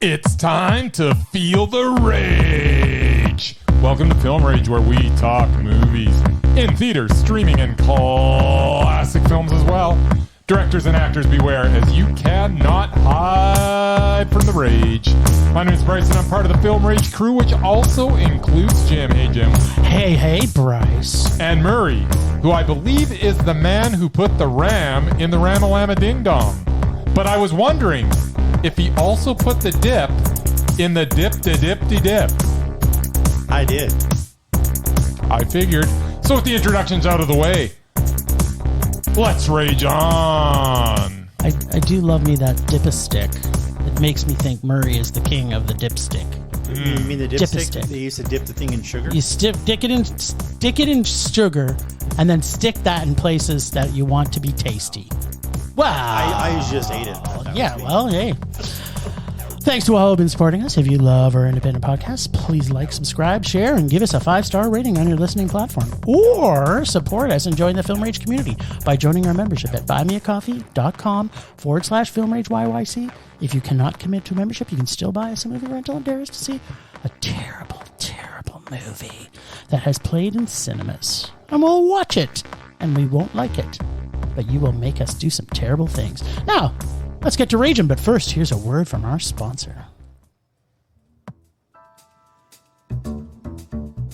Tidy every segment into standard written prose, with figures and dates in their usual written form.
It's time to feel the rage. Welcome to Film Rage, where we talk movies in theaters, streaming, and classic films as well. Directors and actors beware, as you cannot hide from the rage. My name is Bryce, and I'm part of the Film Rage crew, which also includes Jim. Hey, Jim. Hey, Bryce. And Murray, who I believe is the man who put the ram in the Ramalama Ding Dong. But I was wondering if he also put the dip in the dip-de-dip-de-dip. I did. I figured. So with the introductions out of the way, let's rage on. I do love me that dip-a-stick. It makes me think Murray is the king of the dipstick. You mean the dipstick? Dip-a-stick. They used to dip the thing in sugar? You stick it in sugar, and then stick that in places that you want to be tasty. Wow. I just ate it. Yeah, well, hey. Thanks to all who've been supporting us. If you love our independent podcast, please like, subscribe, share, and give us a 5-star rating on your listening platform. Or support us and join the Film Rage community by joining our membership at buymeacoffee.com/FilmRageYYC. If you cannot commit to a membership, you can still buy us a movie rental and dare us to see a terrible, terrible movie that has played in cinemas. And we'll watch it, and we won't like it. But you will make us do some terrible things. Now, let's get to raging, but first, here's a word from our sponsor.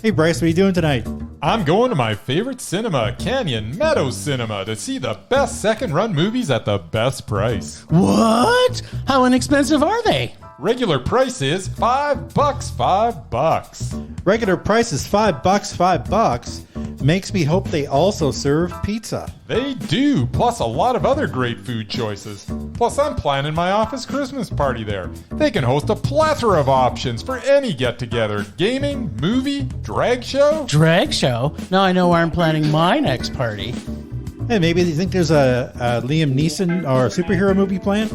Hey, Bryce, what are you doing tonight? I'm going to my favorite cinema, Canyon Meadows Cinema, to see the best second-run movies at the best price. What? How inexpensive are they? Regular price is $5. Regular price is $5. Makes me hope they also serve pizza. They do, plus a lot of other great food choices. Plus, I'm planning my office Christmas party there. They can host a plethora of options for any get-together. Gaming, movie, drag show. Drag show? Now I know where I'm planning my next party. Hey, maybe you think there's a Liam Neeson or superhero movie planned?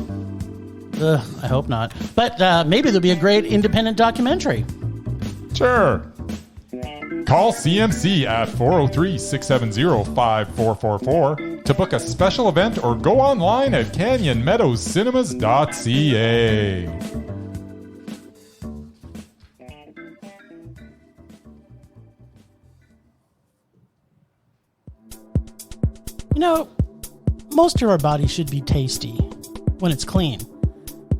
I hope not. But maybe there'll be a great independent documentary. Sure. Call CMC at 403-670-5444 to book a special event or go online at canyonmeadowscinema.ca. You know, most of our bodies should be tasty when it's clean.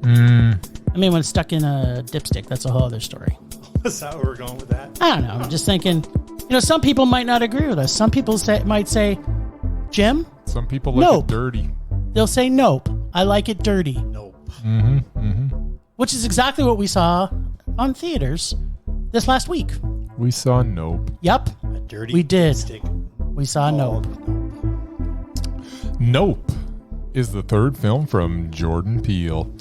I mean, when it's stuck in a dipstick, that's a whole other story. Is that where we're going with that? I don't know. I'm just thinking, some people might not agree with us. Some people might say, Jim? Some people like it dirty. They'll say, nope, I like it dirty. Nope. Which is exactly what we saw on theaters this last week. We saw Nope. Yep. A dirty We did. Stick. We saw Nope. Nope is the third film from Jordan Peele.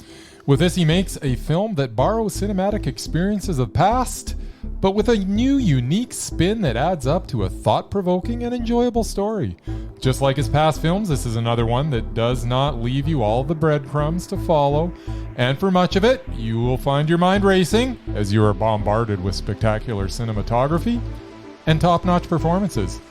With this, he makes a film that borrows cinematic experiences of past, but with a new, unique spin that adds up to a thought-provoking and enjoyable story. Just like his past films, this is another one that does not leave you all the breadcrumbs to follow, and for much of it, you will find your mind racing as you are bombarded with spectacular cinematography and top-notch performances.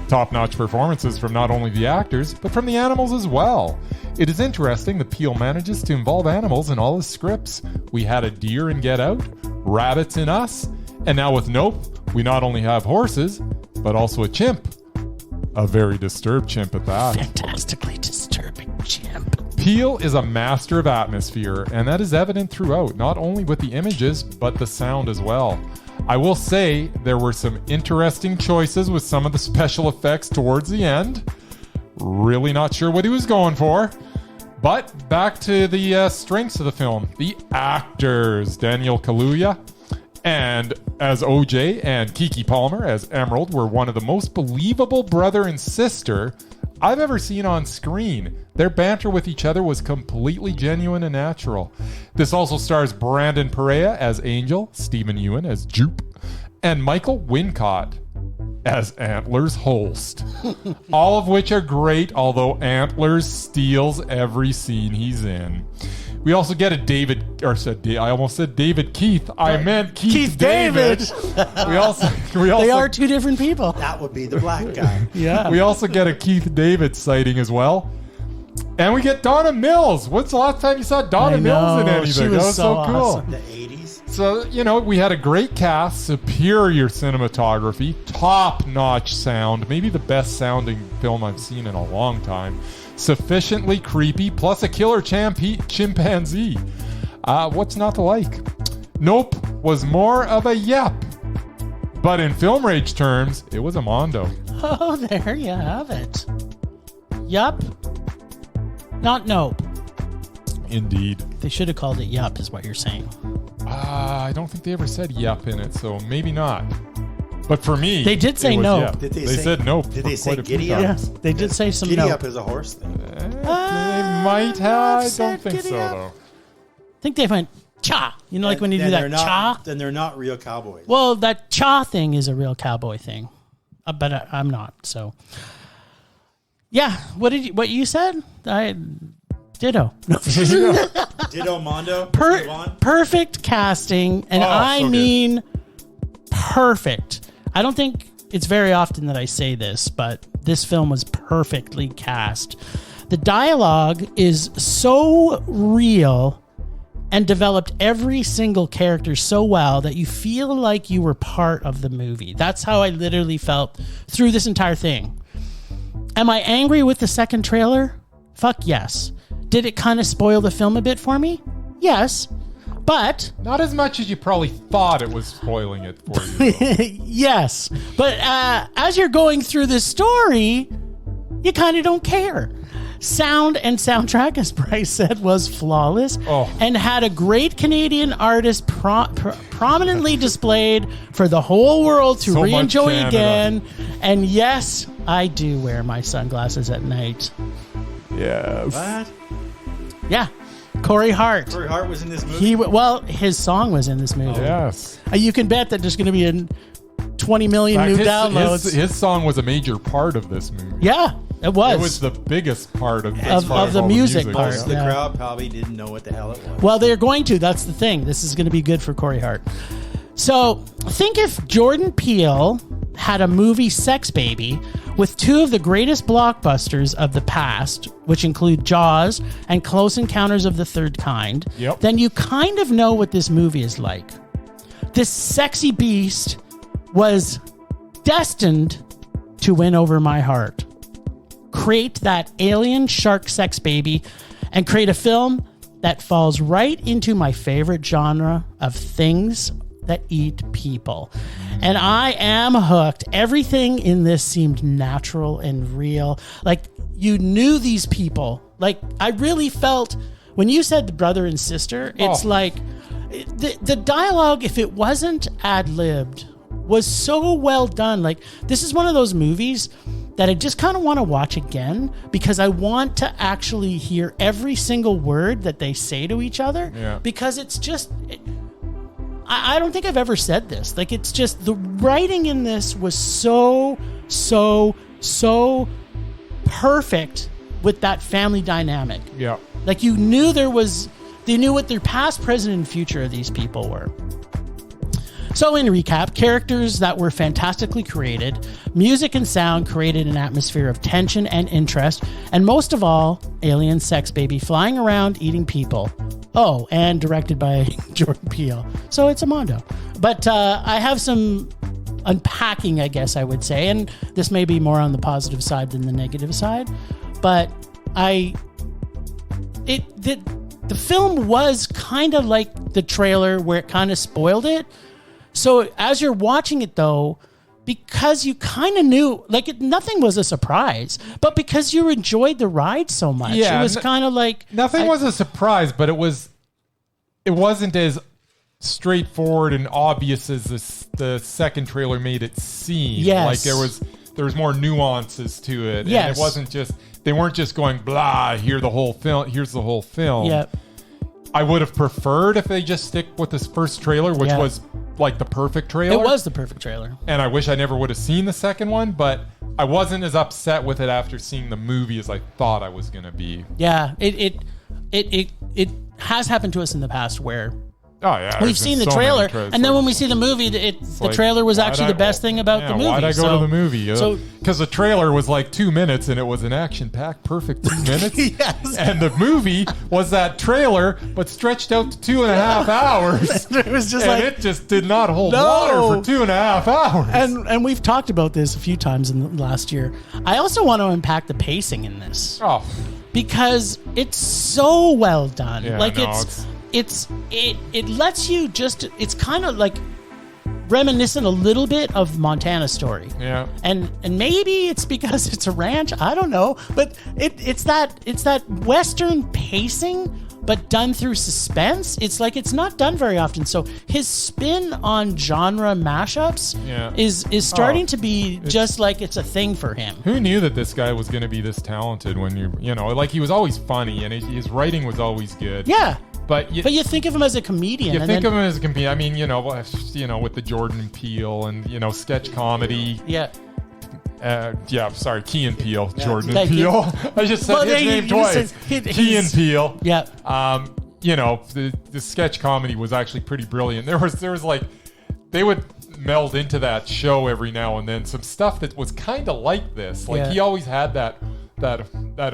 Top-notch performances from not only the actors, but from the animals as well. It is interesting that Peele manages to involve animals in all his scripts. We had a deer in Get Out, rabbits in Us, and now with Nope, we not only have horses, but also a chimp. A very disturbed chimp at that. Fantastically disturbing chimp. Peele is a master of atmosphere, and that is evident throughout, not only with the images, but the sound as well. I will say there were some interesting choices with some of the special effects towards the end. Really not sure what he was going for. But back to the strengths of the film. The actors, Daniel Kaluuya and as OJ and Keke Palmer as Emerald were one of the most believable brother and sister I've ever seen on screen. Their banter with each other was completely genuine and natural. This also stars Brandon Perea as Angel, Stephen Ewan as Jupe, and Michael Wincott as Antlers Holst. All of which are great, although Antlers steals every scene he's in. We also get a I almost said David Keith. I meant Keith David. we also They are two different people. That would be the black guy. Yeah. We also get a Keith David sighting as well. And we get Donna Mills. When's the last time you saw Donna Mills in anything? She was That was so cool. awesome. The 80s. So, we had a great cast, superior cinematography, top-notch sound, maybe the best sounding film I've seen in a long time, sufficiently creepy, plus a killer chimpanzee. What's not to like? Nope was more of a yep. But in film rage terms, it was a mondo. Oh, there you have it. Yup. Not nope. Indeed. They should have called it yup, is what you're saying. I don't think they ever said yep in it, so maybe not. But for me, They did say it was nope. yep. Did they They say- said nope. did for they say quite a few giddy up? times. Yes, they did say some Giddy nope. up is a horse thing. They might have. I said don't think giddy so, up. though. I think they went cha. Like when you do Then that they're not- cha. Then they're not real cowboys. Well, that cha thing is a real cowboy thing, but I'm not. So, yeah. What you said? Ditto. No. Ditto Mondo. Move on. Perfect casting, and Oh, I so good. mean perfect. I don't think it's very often that I say this, but this film was perfectly cast. The dialogue is so real and developed every single character so well that you feel like you were part of the movie. That's how I literally felt through this entire thing. Am I angry with the second trailer? Fuck yes. Did it kind of spoil the film a bit for me? Yes. But Not as much as you probably thought it was spoiling it for you. though. yes. But as you're going through this story, you kind of don't care. Sound and soundtrack, as Bryce said, was flawless and had a great Canadian artist prominently displayed for the whole world to So much re-enjoy Canada. again. And yes, I do wear my sunglasses at night. Yes. What? Yeah. Corey Hart. Corey Hart was in this movie. His song was in this movie. Yes. You can bet that there's going to be a 20 million In new fact, downloads. his song was a major part of this movie. Yeah, it was. It was the biggest part of, Of the music part. Most of the Yeah. crowd probably didn't know what the hell it was. Well, they're going to. That's the thing. This is going to be good for Corey Hart. So think if Jordan Peele had a movie Sex Baby with two of the greatest blockbusters of the past, which include Jaws and Close Encounters of the Third Kind, Yep. then you kind of know what this movie is like. This sexy beast was destined to win over my heart. Create that alien shark sex baby and create a film that falls right into my favorite genre of things that eat people. And I am hooked. Everything in this seemed natural and real. Like you knew these people. Like I really felt when you said the brother and sister, it's like the dialogue, if it wasn't ad-libbed, was so well done. Like this is one of those movies that I just kind of want to watch again because I want to actually hear every single word that they say to each other. Yeah. Because it's just, I don't think I've ever said this. Like it's just, the writing in this was so perfect with that family dynamic. Yeah. Like you knew they knew what their past, present, and future of these people were. So in recap, characters that were fantastically created, music and sound created an atmosphere of tension and interest, and most of all, alien sex baby flying around eating people. Oh, and directed by Jordan Peele. So it's a mondo. But I have some unpacking, I guess I would say, and this may be more on the positive side than the negative side, but the film was kind of like the trailer where it kind of spoiled it. So as you're watching it though, because you kind of knew, like nothing was a surprise, but because you enjoyed the ride so much, Yeah, it was kind of like Nothing was a surprise, but it wasn't as straightforward and obvious as the second trailer made it seem. Yes. Like there was more nuances to it. Yes. And it wasn't just, they weren't just going, blah, here's the whole film. Yeah. I would have preferred if they just stick with this first trailer, which Yeah. was like the perfect trailer. It was the perfect trailer. And I wish I never would have seen the second one, but I wasn't as upset with it after seeing the movie as I thought I was going to be. Yeah, it has happened to us in the past where Oh yeah, We've seen the trailer, and then when we see the movie, the trailer was actually the best thing about the movie. Why'd I go to the movie? Because the trailer was like 2 minutes, and it was an action-packed, perfect 2 minutes. Yes. And the movie was that trailer, but stretched out to 2.5 hours. It was just it just did not hold water for 2.5 hours. And we've talked about this a few times in the last year. I also want to unpack the pacing in this. Oh, because it's so well done. Yeah, like no, it lets you just, it's kind of like reminiscent a little bit of Montana Story. Yeah. And maybe it's because it's a ranch, I don't know, but it's that Western pacing but done through suspense. It's like it's not done very often. So his spin on genre mashups is starting to be just like it's a thing for him. Who knew that this guy was going to be this talented when you know, like he was always funny and his writing was always good. Yeah. But you think of him as a comedian. You think of him as a comedian. I mean, you know, with the Jordan Peele and, you know, sketch comedy. Yeah. Sorry, Key and Peele, Jordan Thank Peele. I just said his name twice. Key and Peele. Yeah. You know, the sketch comedy was actually pretty brilliant. There was like, they would meld into that show every now and then some stuff that was kind of like this. Like he always had that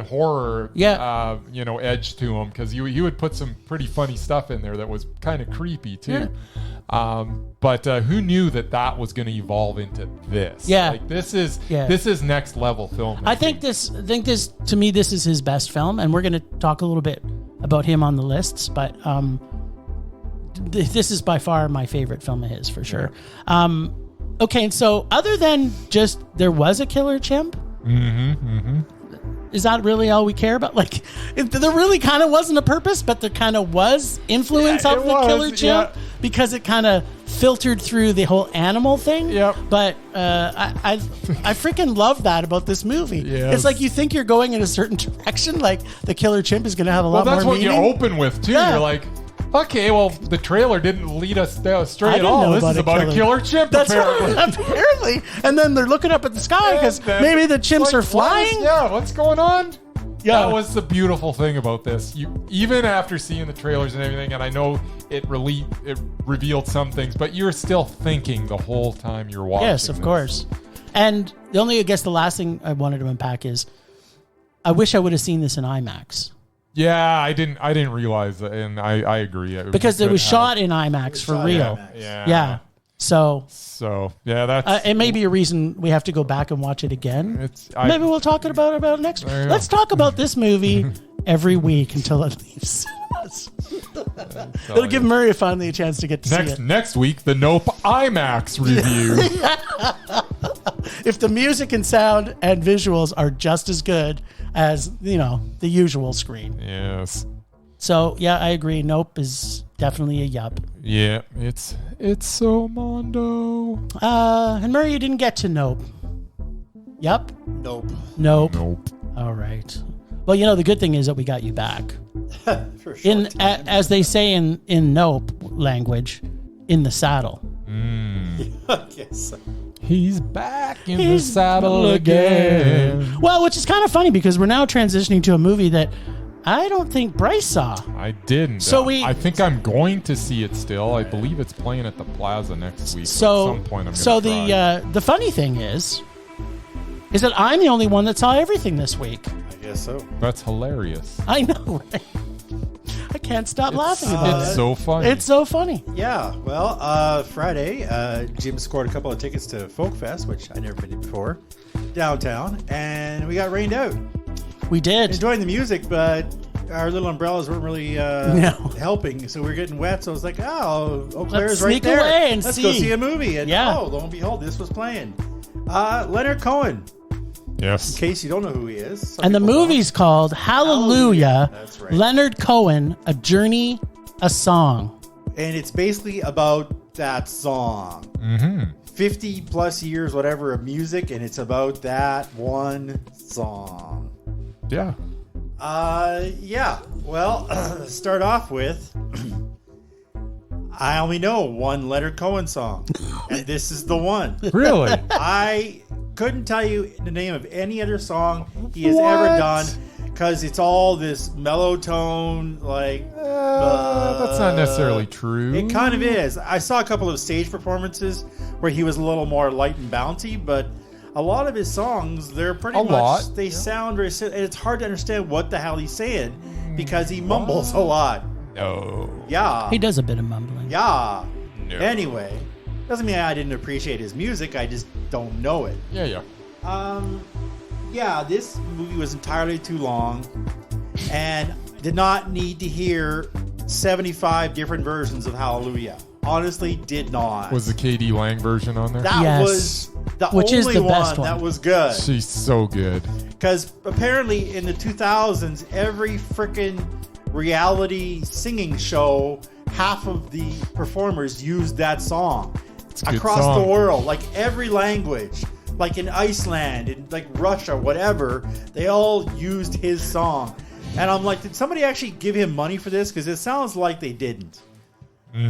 horror, you know, edge to him, because he would put some pretty funny stuff in there that was kind of creepy too. Yeah. But who knew that was going to evolve into this? Yeah, like this is next level film. I think this to me, this is his best film, and we're going to talk a little bit about him on the lists. But this is by far my favorite film of his for sure. Yeah. Okay, so other than just there was a killer chimp. Is that really all we care about? Like, there really kind of wasn't a purpose, but there kind of was influence of the killer chimp because it kind of filtered through the whole animal thing. Yep. But I freaking love that about this movie. Yes. It's like you think you're going in a certain direction, like the killer chimp is going to have a lot more meaning. Well, that's what you open with too. Yeah. You're like, okay, well, the trailer didn't lead us straight at all. This is about a killer chimp, apparently. Right, apparently. And then they're looking up at the sky because maybe the chimps are flying. What's going on? Yeah. That was the beautiful thing about this. Even after seeing the trailers and everything, and I know it revealed some things, but you're still thinking the whole time you're watching. Yes, of course. And I guess the last thing I wanted to unpack is I wish I would have seen this in IMAX. Yeah, I didn't realize that, and I agree. Because it was shot in IMAX for real. Yeah. So yeah, that's it may be a reason we have to go back and watch it again. Maybe we'll talk about it next week. Let's talk about this movie every week until it leaves us. It'll give Murray finally a chance to get to see it. Next week, the Nope IMAX review. If the music and sound and visuals are just as good as, you know, the usual screen. Yes. So, yeah, I agree. Nope is definitely a yup. Yeah, it's so Mondo. And Murray, you didn't get to Nope. Yup? Nope. All right. Well, you know, the good thing is that we got you back. For sure. As they say in Nope language, in the saddle. I guess so. He's back in the saddle again. Well, which is kind of funny because we're now transitioning to a movie that I don't think Bryce saw. I didn't. So I think I'm going to see it still. I believe it's playing at the Plaza next week. So at some point I'm going to try. The funny thing is that I'm the only one that saw everything this week. I guess so. That's hilarious. I know, right? I can't stop laughing about it. It's so funny. It's so funny. Yeah. Well, Friday, Jim scored a couple of tickets to Folk Fest, which I never been to before, downtown, and we got rained out. We did. Enjoying the music, but our little umbrellas weren't really helping, so we were getting wet. So I was like, Eau Claire's right there. Let's go see a movie. And lo and behold, this was playing. Leonard Cohen. Yes. In case you don't know who he is. And the movie's called Hallelujah. That's right. Leonard Cohen, A Journey, a Song. And it's basically about that song. 50 plus years, whatever, of music, and it's about that one song. Yeah. Well, start off with I only know one Leonard Cohen song, and this is the one. Really? I couldn't tell you the name of any other song he has ever done. because it's all this mellow tone, like... that's not necessarily true. It kind of is. I saw a couple of stage performances where he was a little more light and bouncy, but a lot of his songs, they're pretty much... They sound very... And it's hard to understand what the hell he's saying because he mumbles a lot. No. Yeah. He does a bit of mumbling. Yeah. No. Anyway, doesn't mean I didn't appreciate his music. I just don't know it. Yeah. Yeah, this movie was entirely too long and did not need to hear 75 different versions of Hallelujah. Honestly, did not. Was the KD Lang version on there? That was the only one that was good. She's so good. Because apparently in the 2000s, every freaking reality singing show, half of the performers used that song across the world, like every language. Like in Iceland, in like Russia, whatever, they all used his song. And I'm like, did somebody actually give him money for this? Because it sounds like they didn't.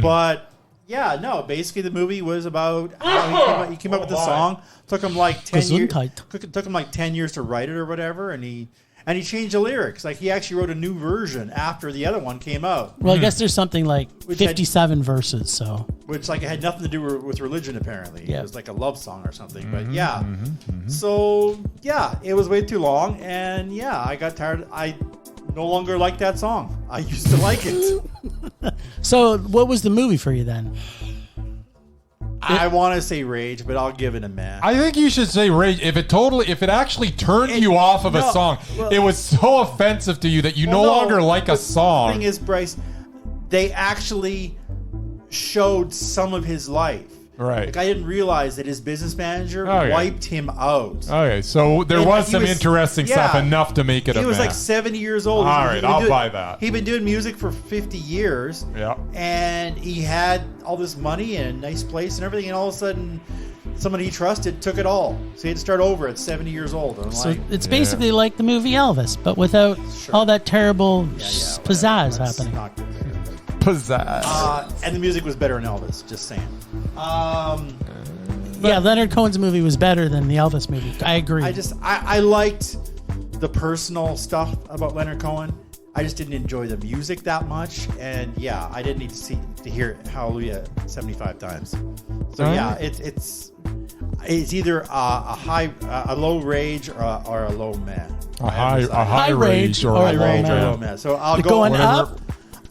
But yeah, no, basically the movie was about how he came up with the song. Took him like 10 years. Took him like 10 years to write it or whatever, and he changed the lyrics. Like he actually wrote a new version after the other one came out. Well, I guess there's something like 57 verses, so which like it had nothing to do with religion apparently. Yeah. It was like a love song or something. But yeah, so yeah, it was way too long, and yeah, I got tired. I no longer like that song. I used to like it. So, what was the movie for you then? I want to say Rage, but I'll give it a meh. I think you should say Rage. If it actually turned you off of a song, it was so offensive to you that you no longer like a song. The thing is, Bryce, they actually showed some of his life. Right. Like I didn't realize that his business manager wiped him out. Okay, so there was some interesting stuff enough to make it a meh. He was like 70 years old. All right, I'll buy that. He'd been doing music for 50 years. Yeah. And he had all this money and a nice place and everything, and all of a sudden somebody he trusted took it all. So he had to start over at 70 years old. And so it's basically like the movie Elvis, but without all that terrible pizzazz happening. Not good. Pizzazz. And the music was better in Elvis, just saying. Yeah, Leonard Cohen's movie was better than the Elvis movie. I agree. I liked the personal stuff about Leonard Cohen. I just didn't enjoy the music that much, and yeah, I didn't need to hear Hallelujah 75 times. So yeah, it's either a low rage or a low meh. A high rage or a low meh. So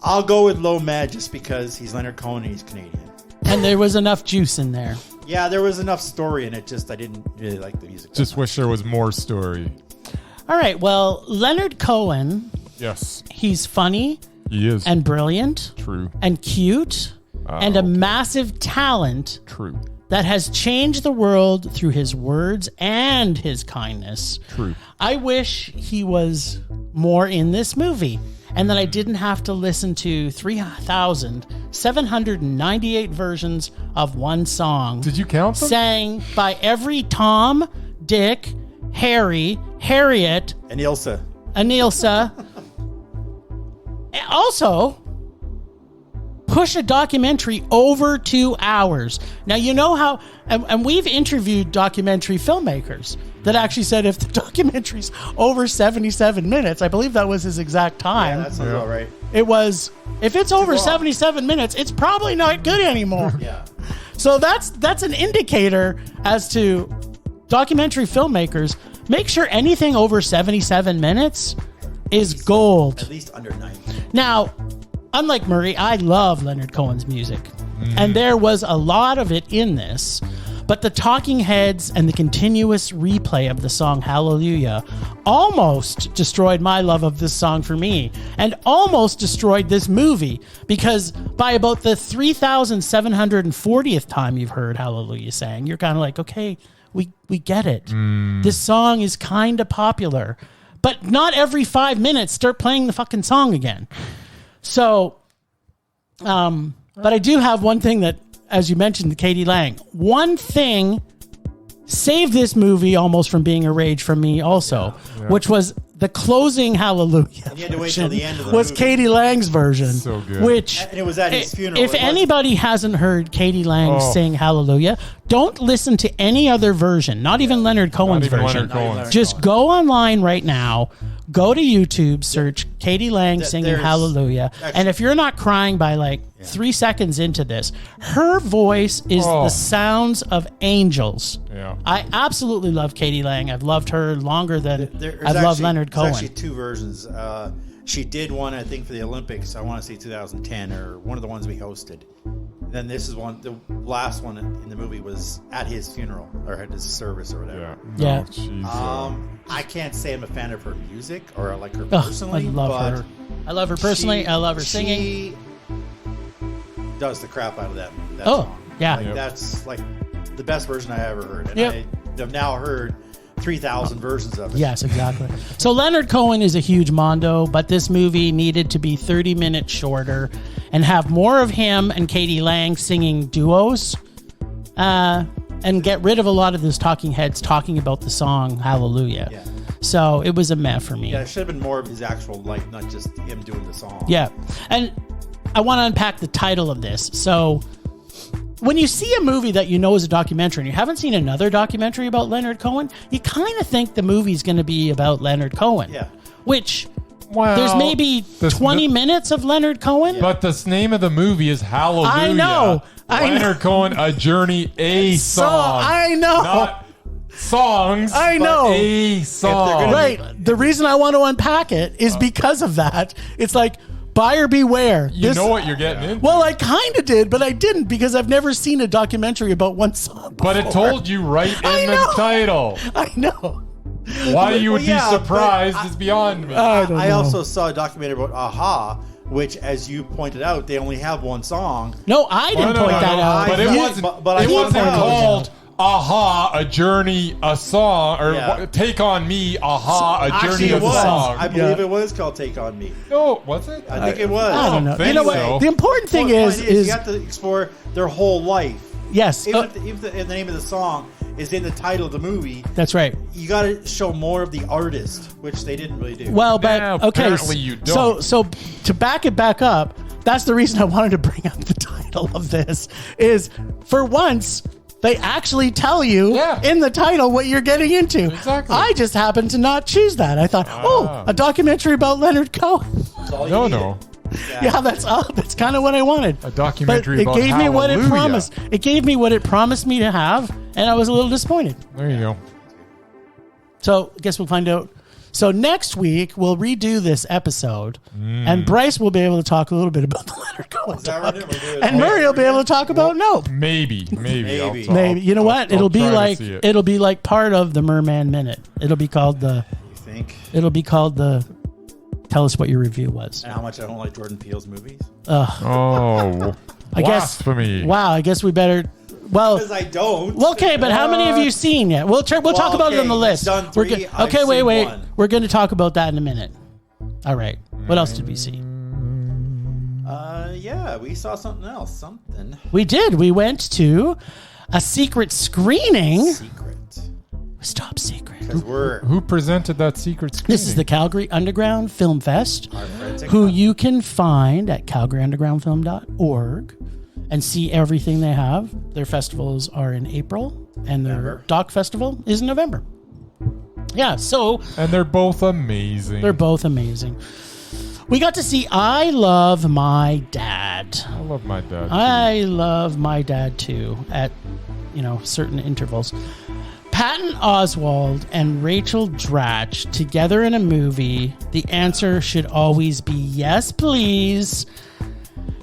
I'll go with low meh just because he's Leonard Cohen and he's Canadian. And there was enough juice in there. Yeah, there was enough story in it. Just I didn't really like the music. Just wish there was more story. All right. Well, Leonard Cohen. Yes. He's funny. He is. And brilliant. True. And cute. And a massive talent. True. That has changed the world through his words and his kindness. True. I wish he was more in this movie. And that I didn't have to listen to 3,798 versions of one song. Did you count them? Sang by every Tom, Dick, Harry, Harriet, and Ilsa. Also, push a documentary over 2 hours. Now, you know how, and we've interviewed documentary filmmakers that actually said if the documentary's over 77 minutes, I believe that was his exact time. Yeah, that sounds about right. It was, if it's over 77 minutes, it's probably not good anymore. Yeah. So that's an indicator as to documentary filmmakers. Make sure anything over 77 minutes is gold. At least under 90. Now, unlike Murray, I love Leonard Cohen's music. And there was a lot of it in this. But the talking heads and the continuous replay of the song Hallelujah almost destroyed my love of this song for me, and almost destroyed this movie, because by about the 3,740th time you've heard Hallelujah sang, you're kind of like, okay, we get it. This song is kind of popular, but not every 5 minutes start playing the fucking song again. So, but I do have one thing that, as you mentioned, the KD Lang. One thing saved this movie almost from being a rage from me also, which was the closing Hallelujah. And you had to wait till the end of the was movie. KD Lang's version. So good. Which, and it was at his funeral. If anybody hasn't heard KD Lang sing Hallelujah, don't listen to any other version, not even Leonard Cohen's version. Leonard Cohen's. Just go online right now, Go to YouTube, search Katie Lang singing Hallelujah. And if you're not crying by like 3 seconds into this, her voice is the sounds of angels. Yeah. I absolutely love Katie Lang. I've loved her longer than I've loved Leonard Cohen. There's actually 2 versions. She did one, I think, for the Olympics. I want to say 2010 or one of the ones we hosted. Then this is one. The last one in the movie was at his funeral or at his service or whatever. Yeah. I can't say I'm a fan of her music or like her personally. I love her. I love her personally. I love her singing. She does the crap out of that song. Yeah. Like, that's like the best version I ever heard. And I've now heard 3,000 versions of it. Yes, exactly. So Leonard Cohen is a huge mondo, but this movie needed to be 30 minutes shorter and have more of him and Katie Lang singing duos and get rid of a lot of those talking heads talking about the song Hallelujah. Yeah. So it was a meh for me. Yeah, it should have been more of his actual life, not just him doing the song. Yeah. And I want to unpack the title of this. So when you see a movie that you know is a documentary and you haven't seen another documentary about Leonard Cohen, you kind of think the movie's going to be about Leonard Cohen. Yeah. Which, there's maybe 20 minutes of Leonard Cohen. Yeah. But the name of the movie is Hallelujah. I know. Leonard Cohen, A Journey, a song. I know. Not songs. I know. But a song. Right. The reason I want to unpack it is because of that. It's like, buyer beware. You know what you're getting into. Well, I kind of did, but I didn't because I've never seen a documentary about one song before. But it told you right in the title. I know. Why you would be surprised is beyond me. I also saw a documentary about Aha, which, as you pointed out, they only have one song. No, I didn't point that out. But it wasn't called Aha, A Journey, a Song, or Take on Me, Aha, A Journey of a Song. I believe it was called Take on Me. No, was it? I think it was. I don't know. You know what? The important thing is you have to explore their whole life. Yes. Even if the name of the song is in the title of the movie. That's right. You got to show more of the artist, which they didn't really do. Well, but apparently you don't. So to back it back up, that's the reason I wanted to bring up the title of this. Is for once they actually tell you in the title what you're getting into. Exactly. I just happened to not choose that. I thought, a documentary about Leonard Cohen. No. Yeah, that's kind of what I wanted. A documentary about Hallelujah. It gave me what it promised. It gave me what it promised me to have, and I was a little disappointed. There you go. So I guess we'll find out. So next week we'll redo this episode, and Bryce will be able to talk a little bit about the Leonard Cohen talk, and Murray will be able to talk about Nope. Maybe. You know what? It'll be like part of the Murman Minute. It'll be called the. You think? It'll be called the. Tell us what your review was. And how much I don't like Jordan Peele's movies. Blasphemy. Wow, I guess we better. Well, because I don't. Well, okay, but how many have you seen yet? We'll talk about it on the list. Done 3. Wait. We're going to talk about that in a minute. All right. What else did we see? Yeah, we saw something else. We did. We went to a secret screening. Top secret. Who presented that secret screening? This is the Calgary Underground Film Fest, who you can find at calgaryundergroundfilm.org and see everything they have. Their festivals are in April, and their doc festival is in November. Yeah, and they're both amazing. We got to see I Love My Dad. I love my dad. I love my dad too, at certain intervals. Patton Oswalt and Rachel Dratch together in a movie. The answer should always be yes, please.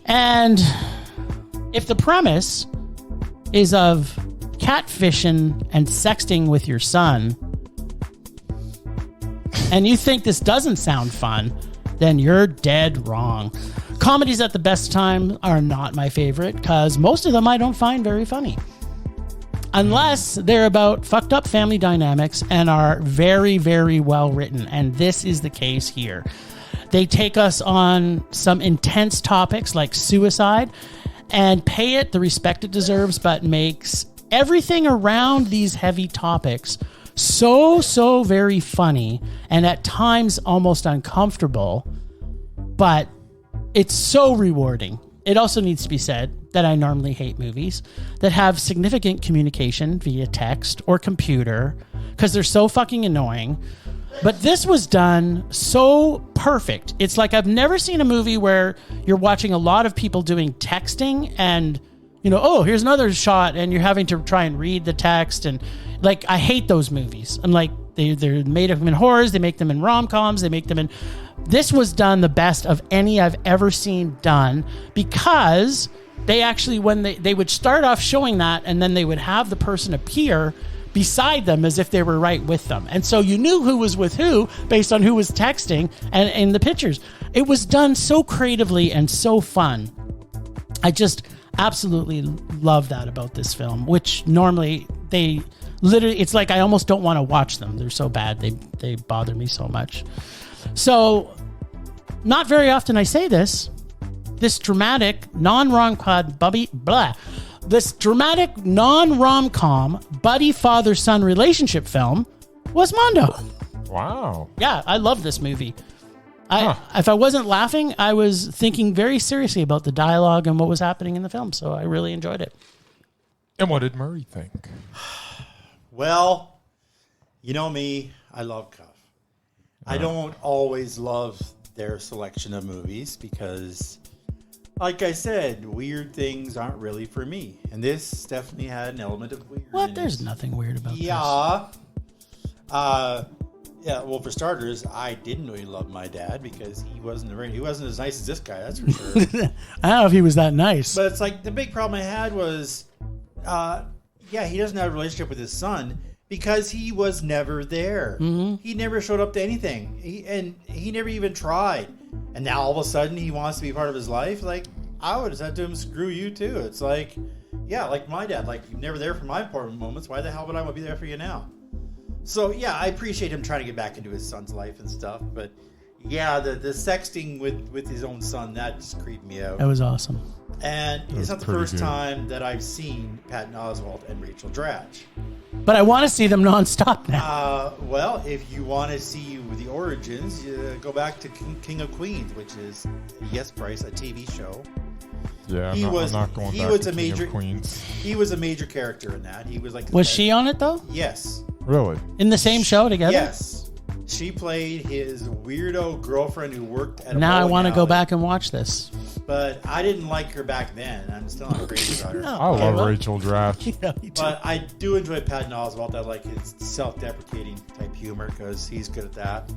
And if the premise is of catfishing and sexting with your son, and you think this doesn't sound fun, then you're dead wrong. Comedies at the best time are not my favorite because most of them I don't find very funny. Unless they're about fucked up family dynamics and are very, very well written. And this is the case here. They take us on some intense topics like suicide and pay it the respect it deserves, but makes everything around these heavy topics so very funny and at times almost uncomfortable, but it's so rewarding. It also needs to be said that I normally hate movies that have significant communication via text or computer because they're so fucking annoying. But this was done so perfect. It's like I've never seen a movie where you're watching a lot of people doing texting and, oh, here's another shot and you're having to try and read the text. And like, I hate those movies. And like, they're made of them in horrors. They make them in rom-coms. They make them in... This was done the best of any I've ever seen done because they actually, when they would start off showing that and then they would have the person appear beside them as if they were right with them. And so you knew who was with who based on who was texting and in the pictures. It was done so creatively and so fun. I just absolutely love that about this film, which normally they literally, it's like I almost don't want to watch them. They're so bad. They bother me so much. So not very often I say this. This dramatic non-rom-com buddy father-son relationship film was Mondo. Wow. Yeah, I love this movie. If I wasn't laughing, I was thinking very seriously about the dialogue and what was happening in the film, so I really enjoyed it. And what did Murray think? Well, you know me, I love Cuff. I don't always love their selection of movies because, like I said, weird things aren't really for me. And this definitely had an element of weird. What? There's nothing weird about this. Yeah. Well, for starters, I didn't really love my dad because he wasn't as nice as this guy, that's for sure. I don't know if he was that nice. But it's like the big problem I had was, he doesn't have a relationship with his son because he was never there. Mm-hmm. He never showed up to anything. He never even tried. And now all of a sudden he wants to be part of his life. Like, I would have said to him, screw you too. It's like, yeah, like my dad. Like, you're never there for my important moments. Why the hell would I want to be there for you now? So, yeah, I appreciate him trying to get back into his son's life and stuff. But, yeah, the sexting with his own son, that just creeped me out. That was awesome. And it's not the first time that I've seen Patton Oswalt and Rachel Dratch. But I want to see them nonstop now. Well, if you want to see the origins, go back to King of Queens, which is, yes, Bryce, a TV show. Yeah, I'm not going back to King of Queens. He was a major character in that. He was like... Was she on it, though? Yes. Really? In the same show together? Yes. She played his weirdo girlfriend who worked at a Now I want to go back and watch this. But I didn't like her back then. I'm still not crazy about her. I love Rachel Dratch. Yeah, but I do enjoy Patton Oswalt. I like his self-deprecating type humor because he's good at that.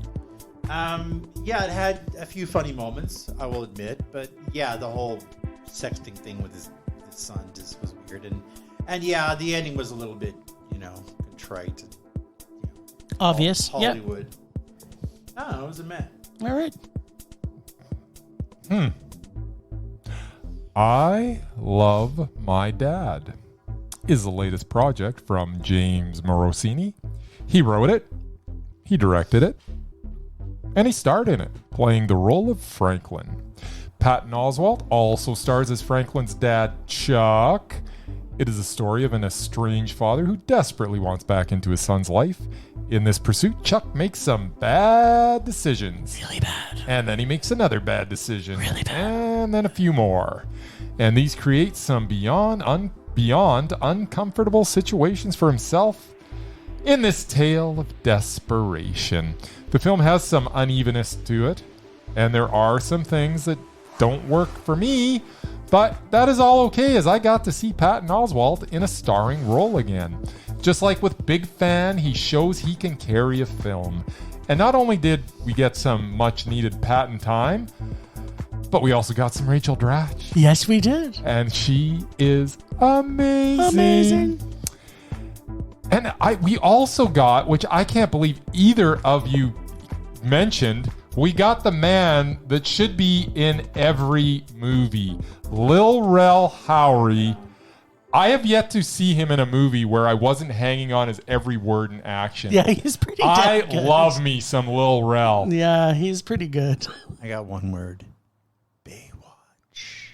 It had a few funny moments, I will admit. But yeah, the whole sexting thing with his son just was weird. And yeah, the ending was a little bit, contrite. Obvious. Hollywood. Yep. It was a meh. All right. I Love My Dad is the latest project from James Morosini. He wrote it, he directed it, and he starred in it, playing the role of Franklin. Patton Oswalt also stars as Franklin's dad, Chuck. It is a story of an estranged father who desperately wants back into his son's life. In this pursuit, Chuck makes some bad decisions. Really bad. And then he makes another bad decision. Really bad. And then a few more. And these create some beyond uncomfortable situations for himself in this tale of desperation. The film has some unevenness to it, and there are some things that don't work for me, but that is all okay as I got to see Patton Oswalt in a starring role again. Just like with Big Fan, he shows he can carry a film. And not only did we get some much needed Patton time, but we also got some Rachel Dratch. Yes, we did. And she is amazing. And we also got, which I can't believe either of you mentioned, we got the man that should be in every movie, Lil Rel Howery. I have yet to see him in a movie where I wasn't hanging on his every word and action. Yeah, he's pretty I good. love me some Lil Rel. Yeah, he's pretty good. I got one word. Baywatch.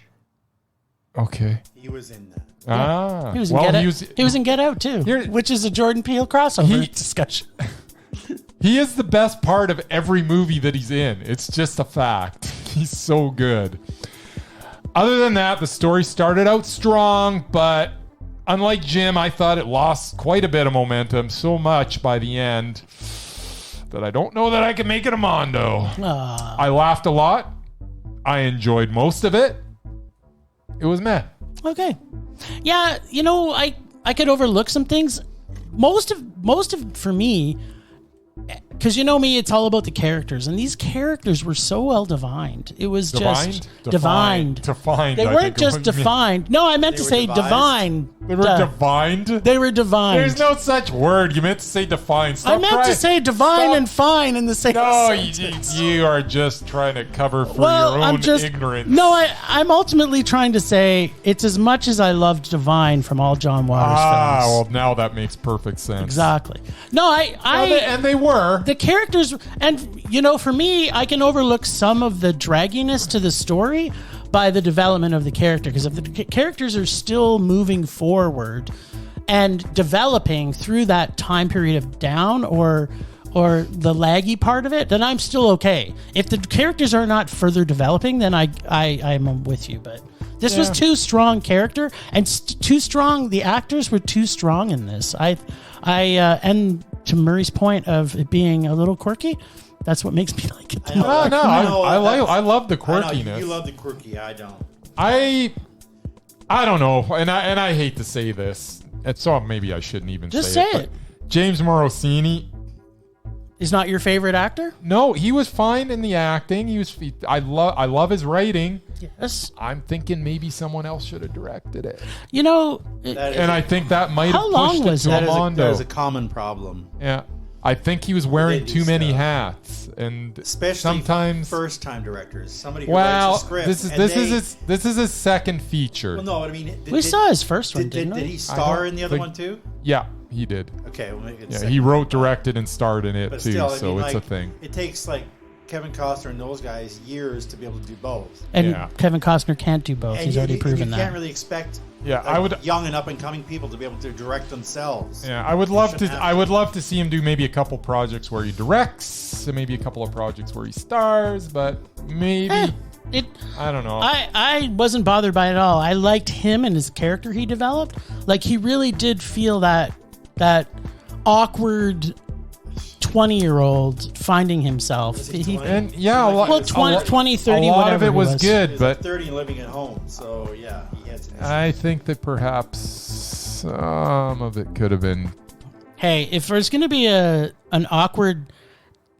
Okay. He was in that. Ah. He was in Get Out too, which is a Jordan Peele crossover discussion. He is the best part of every movie that he's in. It's just a fact. He's so good. Other than that, the story started out strong, but unlike Jim, I thought it lost quite a bit of momentum, so much by the end. that I don't know that I can make it a Mondo. I laughed a lot. I enjoyed most of it. It was meh. Okay. Yeah, I could overlook some things. Most of for me, because you know me, it's all about the characters, and these characters were so well defined. It was just defined. Defined. They weren't just defined. No, I meant to say divine. They were divined? They were divined. There's no such word. You meant to say defined. I meant to say divine and fine in the same sentence. You are just trying to cover for your own ignorance. No, I'm ultimately trying to say it's as much as I loved Divine from all John Waters films. Well, now that makes perfect sense. Exactly. No, and they were. The characters, and for me, I can overlook some of the dragginess to the story by the development of the character, because if the characters are still moving forward and developing through that time period of down or the laggy part of it, then I'm still okay. If the characters are not further developing, then I'm with you. But this was too strong character, and too strong. The actors were too strong in this. And to Murray's point of it being a little quirky, that's what makes me like it. I love the quirkiness. You love the quirky. I don't. I don't know, and I hate to say this, and so maybe I shouldn't even just say it. James Morosini is not your favorite actor? No, he was fine in the acting. I love his writing. Yes. I'm thinking maybe someone else should have directed it. I think that might have pushed it to a Mondo. That is a common problem. Yeah. I think he was wearing too many hats, and especially sometimes first-time directors. Somebody who writes a script. This is his second feature. Well, no, I mean, we saw his first one. Did he star in the other one too? Yeah, he did. Okay, he wrote, directed, and starred in it too. Still, so it's a thing. It takes Kevin Costner and those guys years to be able to do both. And Kevin Costner can't do both. He's already proven that. You can't really expect young and up and coming people to be able to direct themselves. Yeah, I would love to see him do maybe a couple projects where he directs, and maybe a couple of projects where he stars, but maybe I don't know. I wasn't bothered by it at all. I liked him and his character he developed. Like, he really did feel that awkward 20-year-old finding himself. 20, 30, a lot of it was good, but 30 and living at home. So yeah, he had some issues. I think that perhaps some of it could have been. Hey, if there's going to be an awkward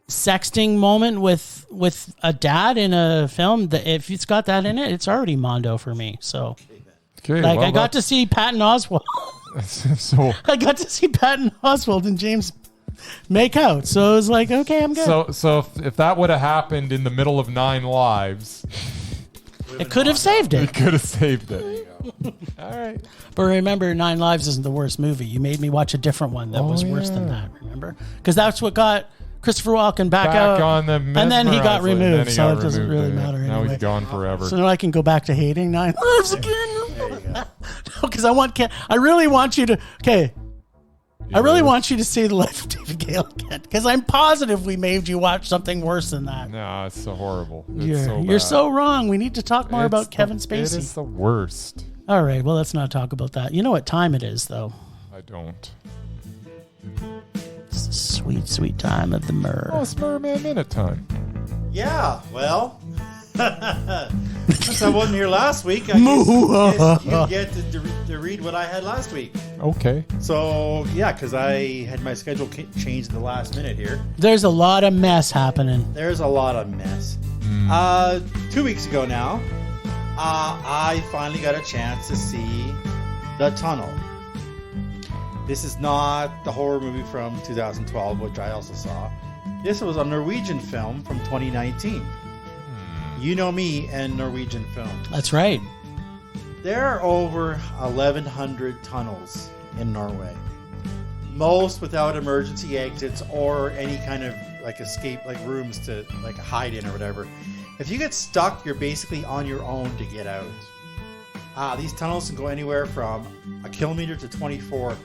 sexting moment with a dad in a film, if it's got that in it, it's already Mondo for me. So, I got to see Patton Oswalt. I got to see Patton Oswalt and James make out, so it was like, okay, I'm good. So if that would have happened in the middle of 9 Lives, it could have saved it. It could have saved it. There you go. All right. But remember, 9 Lives isn't the worst movie. You made me watch a different one that was worse than that. Remember, because that's what got Christopher Walken back out on the and then he got removed, so it doesn't really matter anyway. Now he's gone forever. So now I can go back to hating 9 Lives again. There you go. Because I really want you to. Okay. I really want you to see The Life of David Gale again, because I'm positive we made you watch something worse than that. No, it's so horrible. You're so wrong. We need to talk more about Kevin Spacey. It is the worst. All right, well, let's not talk about that. You know what time it is, though? I don't. It's the sweet, sweet time of the Murr. Oh, it's Murman Minute time. Yeah, well, since I wasn't here last week, I guess you get to read what I had last week. Okay. So, yeah, because I had my schedule changed at the last minute here. There's a lot of mess happening. There's a lot of mess. 2 weeks ago now, I finally got a chance to see The Tunnel. This is not the horror movie from 2012, which I also saw. This was a Norwegian film from 2019. You know me and Norwegian films. That's right. There are over 1,100 tunnels in Norway. Most without emergency exits or any kind of escape, rooms to hide in or whatever. If you get stuck, you're basically on your own to get out. These tunnels can go anywhere from 1 kilometer to 24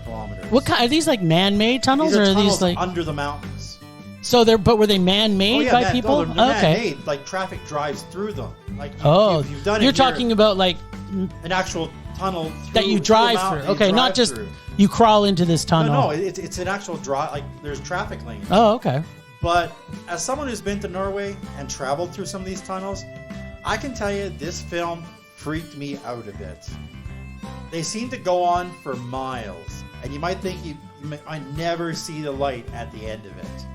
kilometers. What kind are these, man-made tunnels? These are tunnels under the mountains. So were they man-made by people? No, they're man-made. Traffic drives through them. You've done it. You're talking about an actual tunnel that you drive through. Okay, not just you crawl into this tunnel. No, it's an actual drive. Like there's traffic lanes. Oh, okay. But as someone who's been to Norway and traveled through some of these tunnels, I can tell you this film freaked me out a bit. They seem to go on for miles, and you might think I never see the light at the end of it.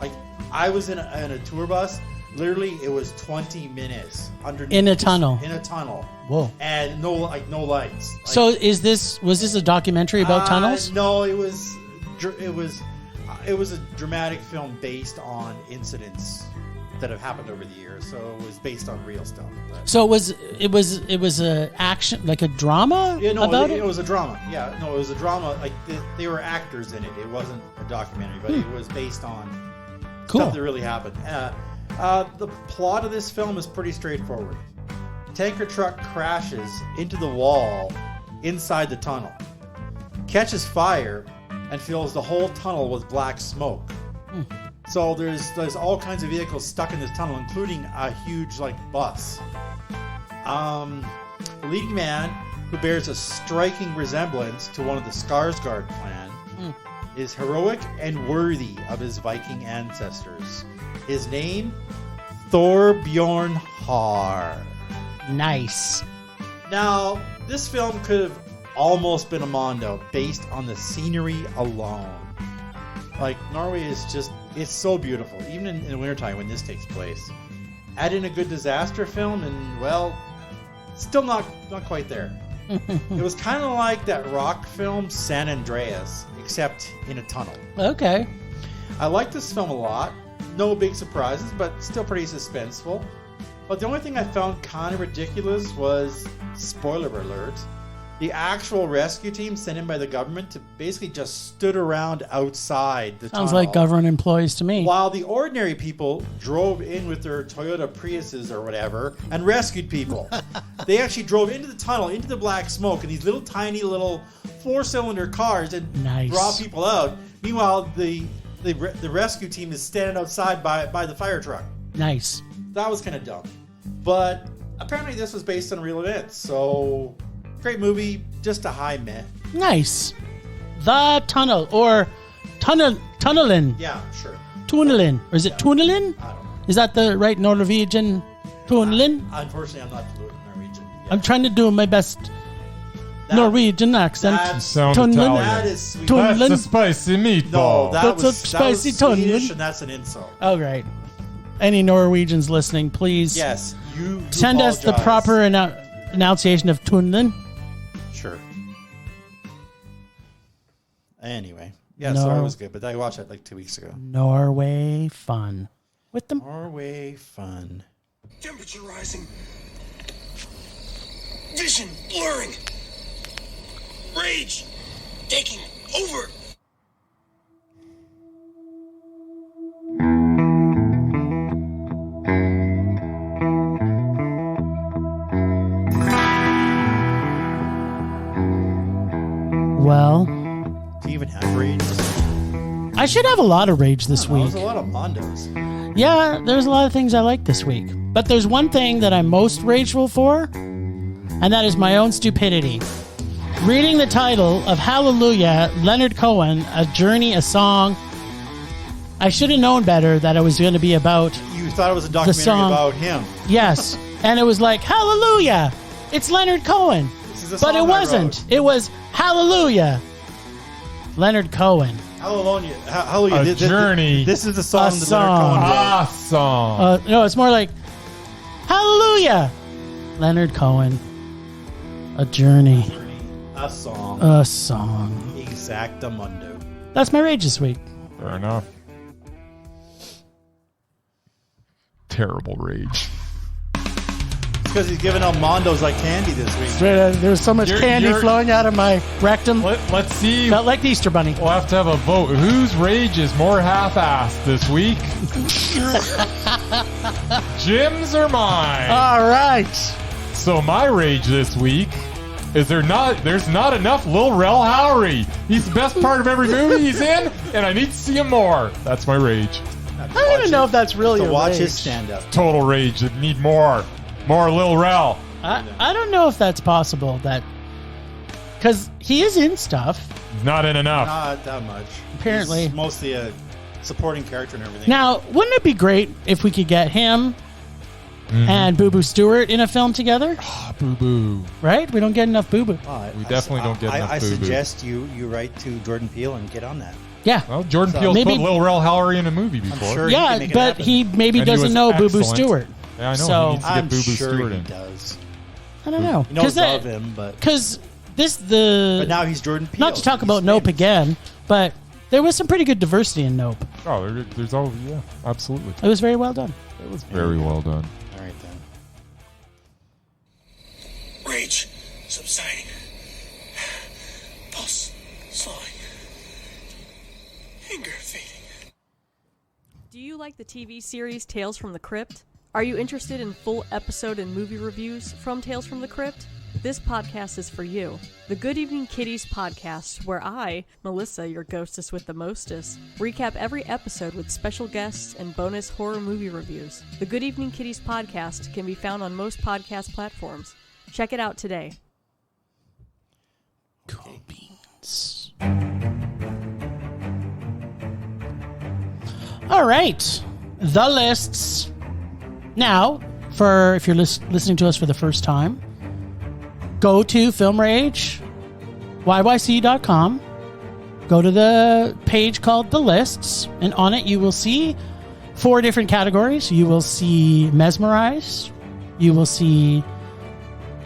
Like I was in a tour bus. Literally, it was 20 minutes underneath in a tunnel. In a tunnel. Whoa! And no lights. Like, so was this a documentary about tunnels? No, it was a dramatic film based on incidents that have happened over the years. So it was based on real stuff. But. So it was a action, like a drama? Yeah, no, about it was a drama. Yeah, no, it was a drama. Like they were actors in it. It wasn't a documentary, but it was based on stuff that really happened. The plot of this film is pretty straightforward. Tanker truck crashes into the wall inside the tunnel, catches fire, and fills the whole tunnel with black smoke. So there's all kinds of vehicles stuck in this tunnel, including a huge bus. The leading man, who bears a striking resemblance to one of the Skarsgård clan, is heroic and worthy of his Viking ancestors. His name, Thorbjorn Har. Nice. Now, this film could have almost been a mondo based on the scenery alone. Like, Norway is it's so beautiful, even in the wintertime when this takes place. Add in a good disaster film and, well, still not quite there. It was kind of like that rock film San Andreas, except in a tunnel. Okay. I like this film a lot. No big surprises, but still pretty suspenseful. But the only thing I found kind of ridiculous was, spoiler alert, the actual rescue team sent in by the government to basically just stood around outside the tunnel. Sounds like government employees to me. While the ordinary people drove in with their Toyota Priuses or whatever and rescued people. They actually drove into the tunnel, into the black smoke, in these little tiny little 4-cylinder cars and brought people out. Meanwhile, the rescue team is standing outside by the fire truck. Nice. That was kind of dumb. But apparently this was based on real events, so great movie, just a high meh. Nice. The Tunnel, or Tunnelin. Yeah, sure. Tunnelin. Or is it Tunnelin? I don't know. Is that the right Norwegian Tunnelin? Unfortunately, I'm not fluent in Norwegian. Yeah. I'm trying to do my best Norwegian accent. Sound Italian. That is sweet. That's a spicy meatball. No, that's a spicy Swedish, and that's an insult. Oh, right. Any Norwegians listening, please. Yes, you send apologize. us the proper enunciation of Tunnelin. Sure. Anyway, yeah, so it was good, but I watched it like 2 weeks ago. Norway fun. With them. Norway fun. Temperature rising. Vision blurring. Rage taking over. Well, do you even have rage? I should have a lot of rage this week. There's a lot of mondos. Yeah, there's a lot of things I like this week. But there's one thing that I'm most rageful for, and that is my own stupidity. Reading the title of Hallelujah, Leonard Cohen, A Journey, a Song. I should have known better that it was going to be about You thought it was a documentary about him. Yes. And it was like, Hallelujah, it's Leonard Cohen. But it wasn't. It was Hallelujah, Leonard Cohen. Hallelujah. Hallelujah. A journey. This is the song that song. Leonard Cohen wrote. A song. No, it's more like Hallelujah, Leonard Cohen. A journey. A song. A song. Exactamundo. That's my rage this week. Fair enough. Terrible rage. Because he's giving out mondos like candy this week. There was so much candy flowing out of my rectum. Let's see. Felt like the Easter Bunny. We'll have to have a vote. Whose rage is more half-assed this week? Jim's or mine? All right. So my rage this week is there's not enough Lil Rel Howery. He's the best part of every movie he's in, and I need to see him more. That's my rage. I don't even know if that's really a watch rage. his stand-up. Total rage. I need more. More Lil Rel. I don't know if that's possible. Because he is in stuff. Not in enough. Not that much. Apparently. He's mostly a supporting character and everything. Now, wouldn't it be great if we could get him and Boo Boo Stewart in a film together? Oh, Boo Boo. Right? We don't get enough Boo Boo. We definitely don't get enough Boo Boo. I suggest you write to Jordan Peele and get on that. Yeah. Well, Jordan Peele's put Lil Rel Howery in a movie before. Sure yeah, but he maybe doesn't know Boo Boo Stewart. Yeah, I know. So, he needs to get Boo Boo Stewart in. Does. I don't know. He knows of him, but... Because But now he's Jordan Peele. Not to talk about Nope again, but there was some pretty good diversity in Nope. Oh, there's always... Yeah, absolutely. It was very well done. It was very well done. All right, then. Rage subsiding. Pulse slowing. Anger fading. Do you like the TV series Tales from the Crypt? Are you interested in full episode and movie reviews from Tales from the Crypt? This podcast is for you. The Good Evening Kitties podcast, where I, Melissa, your ghostess with the mostest, recap every episode with special guests and bonus horror movie reviews. The Good Evening Kitties podcast can be found on most podcast platforms. Check it out today. Cool beans. All right. The lists. Now, if you're listening to us for the first time, go to filmrageyyc.com. Go to the page called The Lists, and on it you will see 4 different categories. You will see Mesmerized, you will see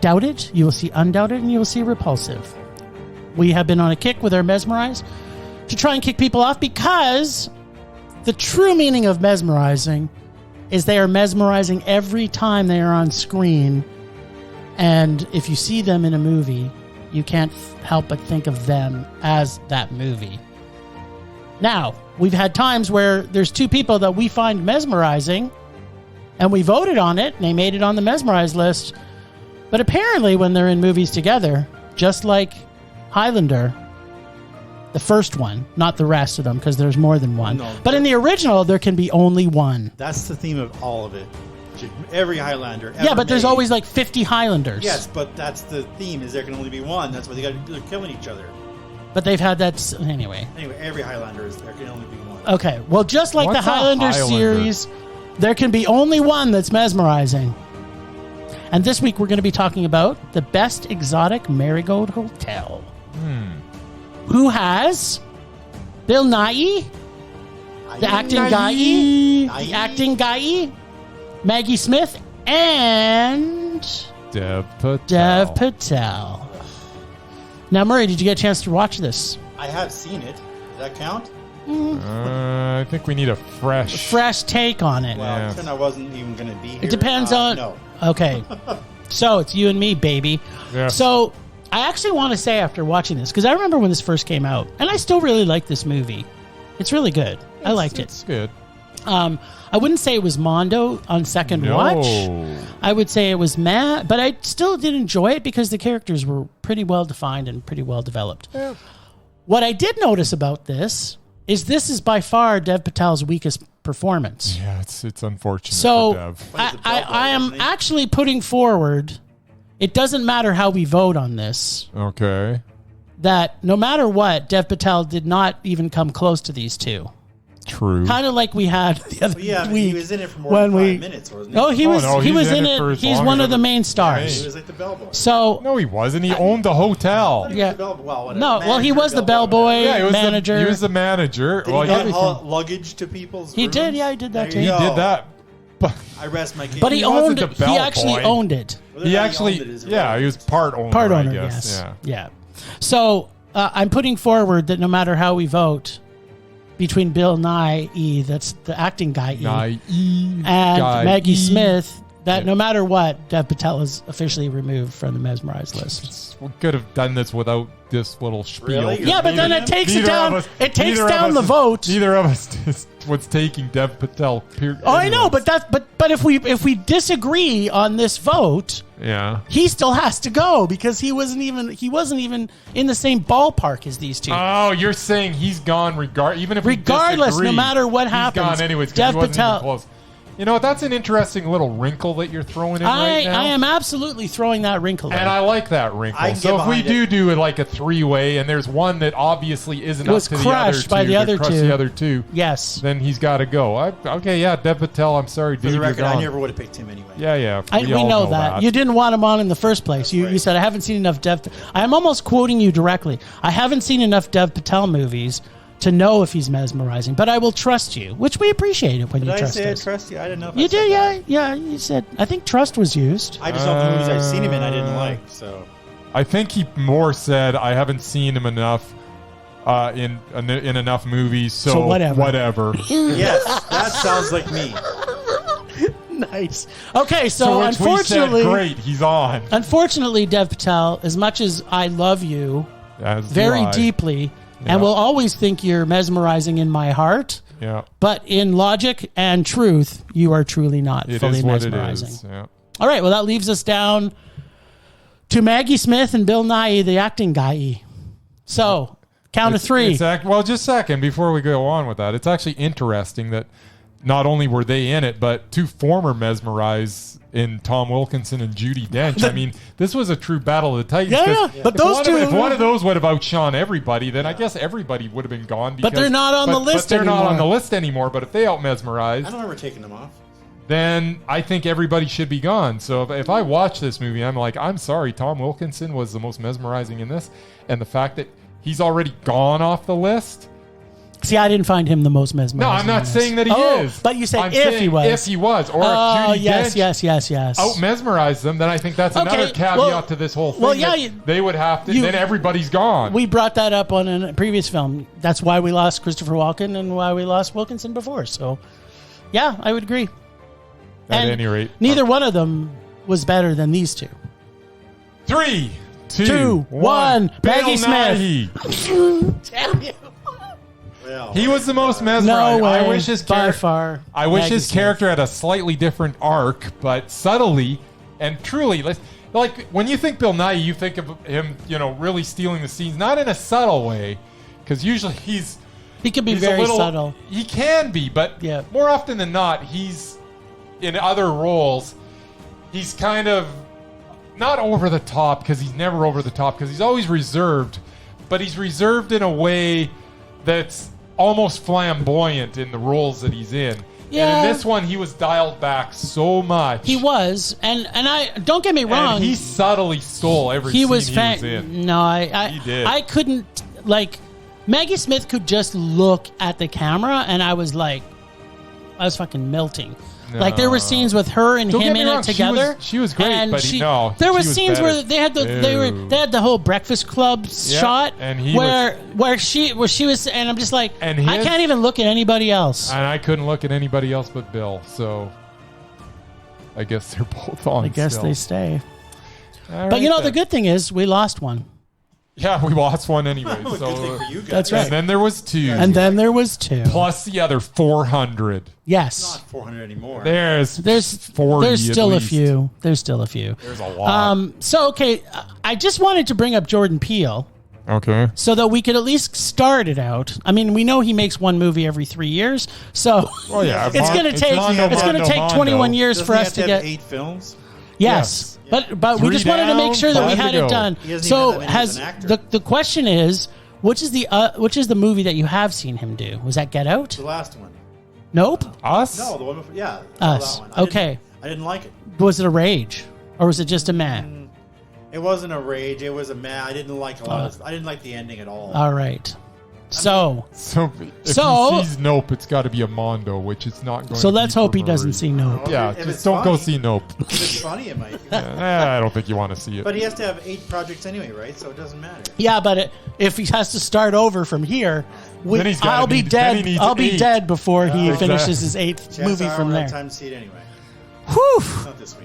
Doubted, you will see Undoubted, and you will see Repulsive. We have been on a kick with our Mesmerized to try and kick people off, because the true meaning of mesmerizing is they are mesmerizing every time they are on screen. And if you see them in a movie, you can't help but think of them as that movie. Now, we've had times where there's 2 people that we find mesmerizing, and we voted on it, and they made it on the mesmerized list. But apparently when they're in movies together, just like Highlander, the first one, not the rest of them, because there's more than one. No, but in the original, there can be only one. That's the theme of all of it. Every Highlander. Yeah, but there's always like 50 Highlanders. Yes, but that's the theme, is there can only be one. That's why they're killing each other. But they've had that anyway. Anyway, every Highlander there can only be one. Okay, well, just like the Highlander series, there can be only one that's mesmerizing. And this week we're going to be talking about the best exotic marigold hotel. Who has Bill Nighy, the acting guy, Maggie Smith, and Dev Patel. Now, Murray, did you get a chance to watch this? I have seen it. Does that count? I think we need a fresh take on it. Well, I wasn't even going to be here. It depends on... No. Okay. So, it's you and me, baby. Yeah. So, I actually want to say after watching this, because I remember when this first came out, and I still really like this movie. It's really good. I liked it. It's good. I wouldn't say it was Mondo on second watch. I would say it was Matt, but I still did enjoy it because the characters were pretty well defined and pretty well developed. Yeah. What I did notice about this is by far Dev Patel's weakest performance. Yeah, it's unfortunate so for Dev. I am actually putting forward, it doesn't matter how we vote on this. Okay. That no matter what, Dev Patel did not even come close to these 2. True. Kind of like we had the other week. He was in it for more than 5 minutes, wasn't he? Oh, he was in it. He's one of the main stars. He was like the bellboy. So no, he wasn't. He owned the hotel. Yeah. He was the bellboy manager. He was the manager. Did he haul luggage to people's He rooms? did. Yeah, he did that too. He did that. But I rest my case. But he owned it. He actually owned it. He actually, he was part owner. Part owner, I guess. yes. Yeah. So I'm putting forward that no matter how we vote, between Bill Nighy, that's the acting guy, and Maggie Smith, that no matter what, Dev Patel is officially removed from the mesmerized list. We could have done this without this little spiel. Really? Yeah, but then it takes it down. It takes down the vote. Neither of us was taking Dev Patel. I know, but if we disagree on this vote, yeah, he still has to go because he wasn't even in the same ballpark as these 2. Oh, you're saying he's gone regardless, no matter what happens. He's gone anyways. Dev Patel. Close. You know, that's an interesting little wrinkle that you're throwing in right now. I am absolutely throwing that wrinkle in. And I like that wrinkle. So if we do it like a three-way, and there's one that obviously isn't up to the other two, by the other two. The other two, yes, then he's got to go. Okay, yeah, Dev Patel. I'm sorry, dude. For the record, I never would have picked him anyway. Yeah. We know that. You didn't want him on in the first place. You said I haven't seen enough Dev. I am almost quoting you directly. I haven't seen enough Dev Patel movies to know if he's mesmerizing, but I will trust you, which we appreciate it when you trust us. Did I say I trust you? I didn't know if you did. Yeah. You said. I think trust was used. I just don't think movies I've seen him in I didn't like. So I think he more said I haven't seen him enough in enough movies. So whatever. Yes, that sounds like me. Nice. Okay, so unfortunately, we said, great, he's on. Unfortunately, Dev Patel, as much as I love you very deeply. Yeah. And will always think you're mesmerizing in my heart. Yeah. But in logic and truth, you are truly not fully mesmerizing. It is. Yeah. All right. Well, that leaves us down to Maggie Smith and Bill Nighy, the acting guy. So, count of three. Well, just a second before we go on with that. It's actually interesting that not only were they in it, but two former Mesmerized in Tom Wilkinson and Judi Dench. I mean, this was a true battle of the Titans. Yeah. But those two... If one of those would have outshone everybody, then I guess everybody would have been gone. But they're not on the list anymore. But they're not on the list anymore. But if they out-mesmerized... I don't remember taking them off. Then I think everybody should be gone. So if I watch this movie, I'm like, I'm sorry, Tom Wilkinson was the most mesmerizing in this. And the fact that he's already gone off the list... See, I didn't find him the most mesmerizing. No, I'm not saying that he is. But you said if he was. If he was. Or if Judi Dench yes. out-mesmerized them, then I think that's another caveat to this whole thing. Well, yeah. They would have to, then everybody's gone. We brought that up on a previous film. That's why we lost Christopher Walken and why we lost Wilkinson before. So, yeah, I would agree. At any rate. Neither one of them was better than these two. 3, 2, 1. Maggie Smith. Damn you. He was the most mesmerizing. No way. I wish his character had a slightly different arc, but subtly and truly, like when you think Bill Nighy, you think of him, really stealing the scenes, not in a subtle way, because usually he can be very subtle. He can be, but more often than not, he's in other roles. He's kind of not over the top, because he's never over the top, because he's always reserved, but he's reserved in a way that's almost flamboyant in the roles that he's in. Yeah. And in this one, he was dialed back so much. He was. And I don't get me wrong. And he subtly stole every scene he was in. No, he did. I couldn't, Maggie Smith could just look at the camera, and I was fucking melting. No. There were scenes with her and him in it together. She was great, and but there were scenes where they had the whole Breakfast Club shot, and where she was, and I'm just like, I can't even look at anybody else. And I couldn't look at anybody else but Bill. So I guess they're both on. I guess they stay. But the good thing is we lost one. Yeah, we lost one anyway. So that's right. And then there was two. Plus the other 400. Yes. Not 400 anymore. There's 40. There's still a few. There's a lot. I just wanted to bring up Jordan Peele. Okay. So that we could at least start it out. I mean, we know he makes one movie every 3 years. So it's going to take 21 years for us to get 8 films. Yes. But we just wanted to make sure that we had it done. So the question is, which is the movie that you have seen him do? Was that Get Out? The last one. Nope. Us? No, the one before. Yeah. Us. That one. I didn't like it. Was it a rage, or was it just a meh? It wasn't a rage. It was a meh. I didn't like I didn't like the ending at all. All right. So if he sees Nope, it's got to be a Mondo, which it's not going to be. So let's hope he doesn't see Nope. Yeah, just don't go see Nope. If it's funny, it might. I don't think you want to see it. But he has to have 8 projects anyway, right? So it doesn't matter. Yeah, but if he has to start over from here, I'll be dead. I'll be dead before he finishes his 8th movie from there. Time to see it anyway. Whew. Not this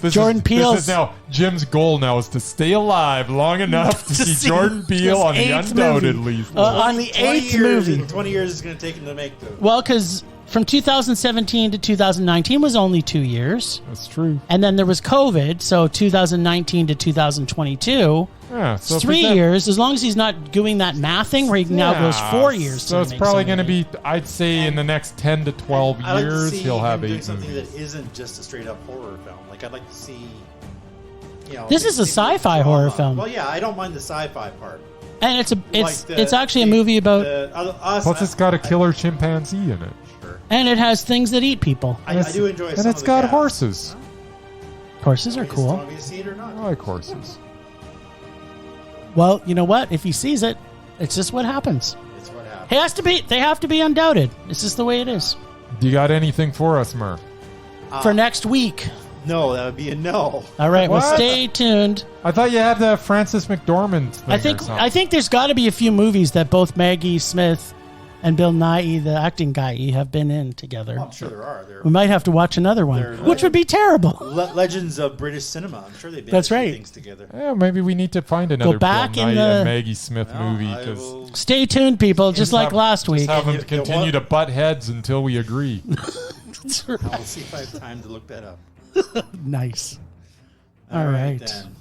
week. Jordan Peele. This is now Jim's goal now is to stay alive long enough to see Jordan Peele on the undoubtedly on the 8th movie. 20 years is going to take him to make the. Well, because from 2017 to 2019 was only 2 years. That's true. And then there was COVID, so 2019 to 2022. Yeah, so it's 3 years, as long as he's not doing that mathing where he now goes 4 years. So it's probably going to be, I'd say, in the next 10 to 12 years, he'll have 8 something movies. that isn't just a straight up horror film. Like, I'd like to see, this is a sci-fi horror film. Well, yeah, I don't mind the sci-fi part. And it's actually a movie about. Plus, it's got a killer chimpanzee in it. Sure. And it has things that eat people. I do enjoy. And it's got horses. Horses are cool. Want me to see it or not? I like horses. Well, you know what? If he sees it, it's just what happens. It's what happens. It has to be. They have to be undoubted. It's just the way it is. Do you got anything for us, Murph? For next week. No, that would be a no. All right. What? Well, stay tuned. I thought you had the Francis McDormand thing. I think there's got to be a few movies that both Maggie Smith and Bill Nighy, the acting guy, have been in together. Well, I'm sure there are. We might have to watch another one, which would be terrible. Legends of British cinema. I'm sure they've been That's right. things together. Yeah, maybe we need to find another Bill Nighy and Maggie Smith movie. Stay tuned, people, just like last week. Just have them continue to butt heads until we agree. That's right. I'll see if I have time to look that up. Nice. All right. Then.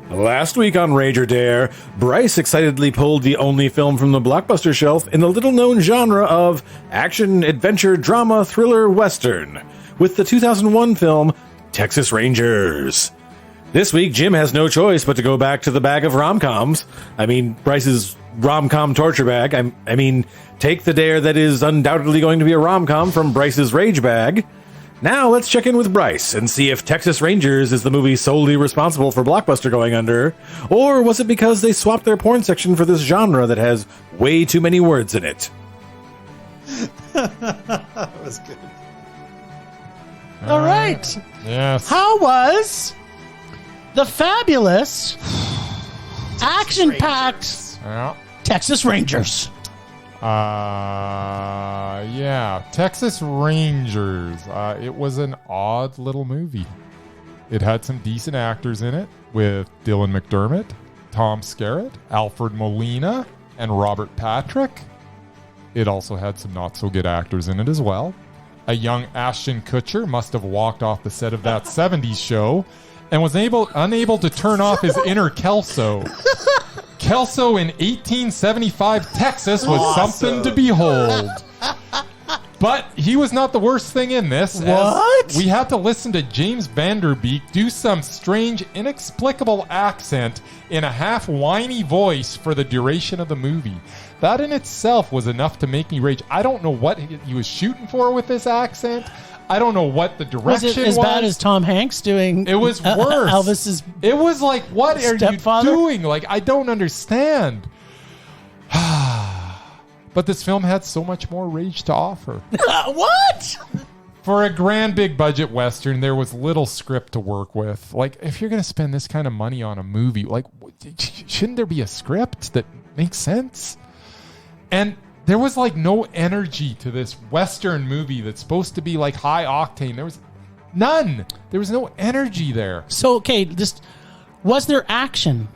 Last week on Rage or Dare, Bryce excitedly pulled the only film from the blockbuster shelf in the little-known genre of action, adventure, drama, thriller, western, with the 2001 film Texas Rangers. This week, Jim has no choice but to go back to the bag of rom-coms. I mean, Bryce's rom-com torture bag. I mean, take the dare that is undoubtedly going to be a rom-com from Bryce's rage bag. Now let's check in with Bryce and see if Texas Rangers is the movie solely responsible for Blockbuster going under, or was it because they swapped their porn section for this genre that has way too many words in it? That was good. All right. Yes. How was the fabulous, action-packed Texas Rangers? Yeah, Texas Rangers. It was an odd little movie. It had some decent actors in it with Dylan McDermott, Tom Skerritt, Alfred Molina, and Robert Patrick. It also had some not so good actors in it as well. A young Ashton Kutcher must have walked off the set of that 70s show and was unable to turn off his inner Kelso. Kelso in 1875 Texas was something to behold. But he was not the worst thing in this. What? We had to listen to James Vanderbeek do some strange, inexplicable accent in a half whiny voice for the duration of the movie. That in itself was enough to make me rage. I don't know what he was shooting for with this accent. I don't know what the direction was. Was it as bad as Tom Hanks doing? It was worse. Elvis's. It was like, what are stepfather? you doing? Like, I don't understand. But this film had so much more rage to offer. What? For a grand big budget Western, there was little script to work with. Like, if you're going to spend this kind of money on a movie, like, shouldn't there be a script that makes sense? And there was like no energy to this Western movie that's supposed to be like high octane. There was none. There was no energy there. So, okay, was there action?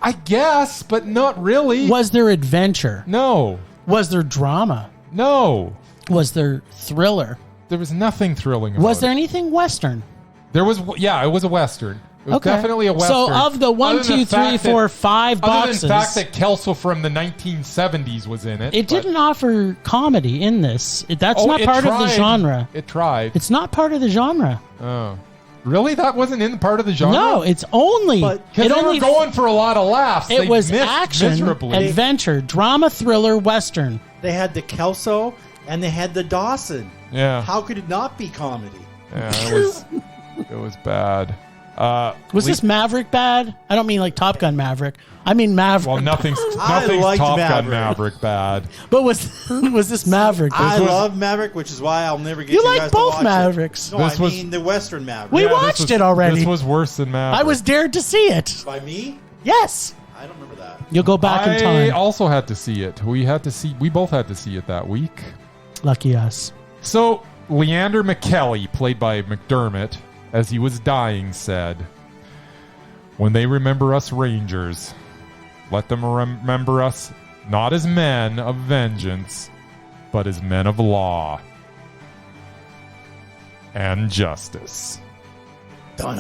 I guess, but not really. Was there adventure? No. Was there drama? No. Was there thriller? There was nothing thrilling about it. Was there anything Western? There was, yeah, it was a Western. It was definitely a Western. So of the 1, 2, 3, 4, 5 boxes. Other than the fact that Kelso from the 1970s was in it. It didn't offer comedy in this. That's not part of the genre. It tried. It's not part of the genre. Oh. Really? That wasn't in part of the genre? No, it's only... Because they were going for a lot of laughs. It was action, adventure, drama, thriller, Western. They had the Kelso and they had the Dawson. Yeah. How could it not be comedy? Yeah, it was bad. Was this Maverick bad? I don't mean like Top Gun Maverick. I mean Maverick. Well, nothing's Top Gun Maverick bad. But was this Maverick? I love Maverick, which is why I'll never get you like guys both to watch Mavericks. It. No, I mean the Western Maverick. We watched it already. This was worse than Maverick. I was dared to see it. By me? Yes. I don't remember that. You'll go back in time. I also had to see it. We both had to see it that week. Lucky us. So, Leander McKelly, played by McDermott, as he was dying, said, "When they remember us Rangers, Let them remember us not as men of vengeance, but as men of law and justice. Dun,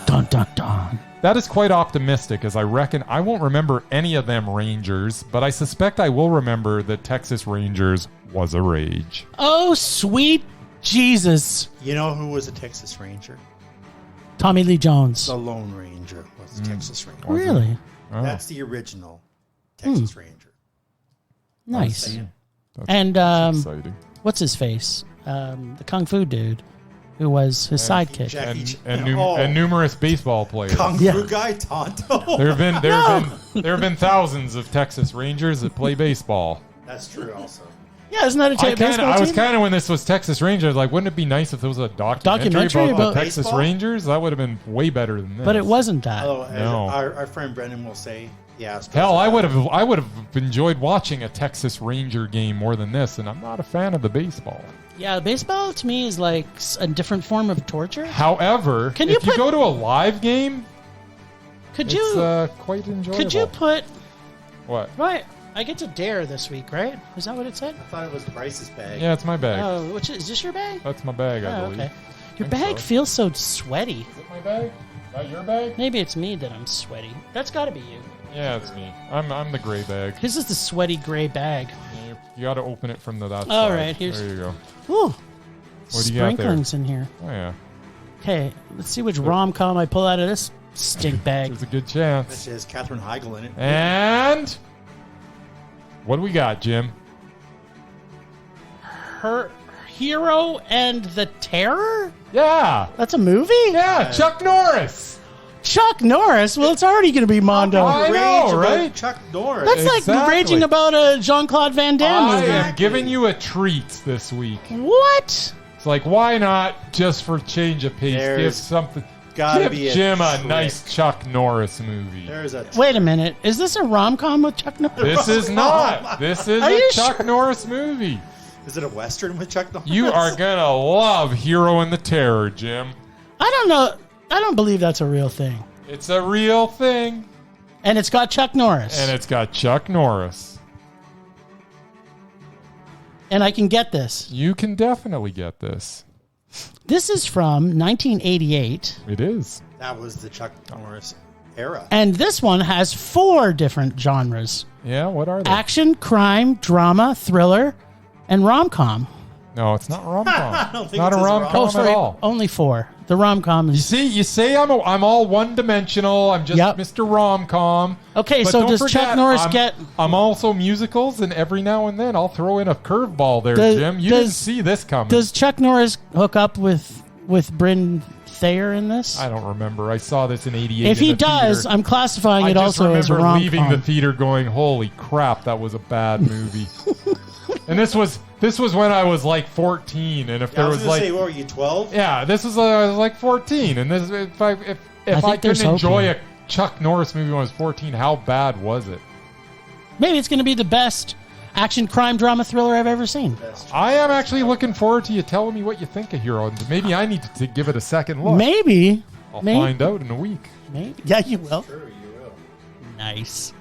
dun, dun, dun. That is quite optimistic, as I reckon I won't remember any of them Rangers, but I suspect I will remember that Texas Rangers was a rage. Oh, sweet Jesus. You know who was a Texas Ranger? Tommy Lee Jones. The Lone Ranger was a Texas Ranger. Really? Oh. That's the original Texas Ranger. Nice. That's And exciting. what's his face? The Kung Fu dude who was his sidekick. And numerous baseball players. Kung Fu guy Tonto. There have been thousands of Texas Rangers that play baseball. That's true also. Yeah, isn't that a baseball team? I was kind of, when this was Texas Rangers, like, wouldn't it be nice if there was a documentary about the Texas baseball? Rangers? That would have been way better than this. But it wasn't that. Although, No. our friend Brendan will say, yeah. Hell, I would have enjoyed watching a Texas Ranger game more than this, and I'm not a fan of the baseball. Yeah, baseball to me is like a different form of torture. However, if you go to a live game, it's quite enjoyable. Could you put... What? Right. I get to dare this week, right? Is that what it said? I thought it was Bryce's bag. Yeah, it's my bag. Oh, is this your bag? That's my bag, I believe. Okay. Your bag feels so sweaty. Is it my bag? Is that your bag? Maybe it's me that I'm sweaty. That's got to be you. Yeah, it's me. I'm the gray bag. This is the sweaty gray bag. You got to open it from that side. All right, here's... There you go. Ooh. What do you got there? Sprinklings in here. Oh, yeah. Okay, let's see which rom-com I pull out of this stink bag. There's a good chance. This has Katherine Heigl in it. And what do we got, Jim? Her Hero and the Terror? Yeah. That's a movie? Yeah, Chuck Norris. Chuck Norris? Well, it's already going to be Mondo. I know, right? Chuck Norris. That's like raging about a Jean-Claude Van Damme I movie. am giving you a treat this week. What? It's like, why not, just for change of pace, give something... Give Jim a nice Chuck Norris movie. Wait a minute. Is this a rom-com with Chuck Norris? This is not. This is a Chuck Norris movie. Is it a Western with Chuck Norris? You are going to love Hero and the Terror, Jim. I don't know. I don't believe that's a real thing. It's a real thing. And it's got Chuck Norris. And it's got Chuck Norris. And I can get this. You can definitely get this. This is from 1988. It is. That was the Chuck Norris era. And this one has 4 different genres. Yeah, what are they? Action, crime, drama, thriller, and rom-com. No, it's not rom-com. I don't think it's not a rom-com at all. Only 4. The rom-com is... You say I'm all one-dimensional. I'm just Mr. Rom-com. Okay, but so does Chuck Norris get... I'm also musicals, and every now and then I'll throw in a curveball there, Jim. You didn't see this coming. Does Chuck Norris hook up with Bryn Thayer in this? I don't remember. I saw this in '88. If he does, I'm classifying it also as a rom-com. I just remember leaving the theater going, holy crap, that was a bad movie. And this was when I was like 14, and if there was like, what were you, 12? Yeah, this was I was like 14, and this if I couldn't enjoy a Chuck Norris movie when I was 14, how bad was it? Maybe it's going to be the best action, crime, drama, thriller I've ever seen. I am actually looking forward to you telling me what you think of Hero, and maybe I need to give it a second look. Maybe I'll find out in a week. Maybe, yeah, you will. Sure, you will. Nice.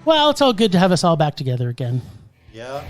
Well, it's all good to have us all back together again. Yeah.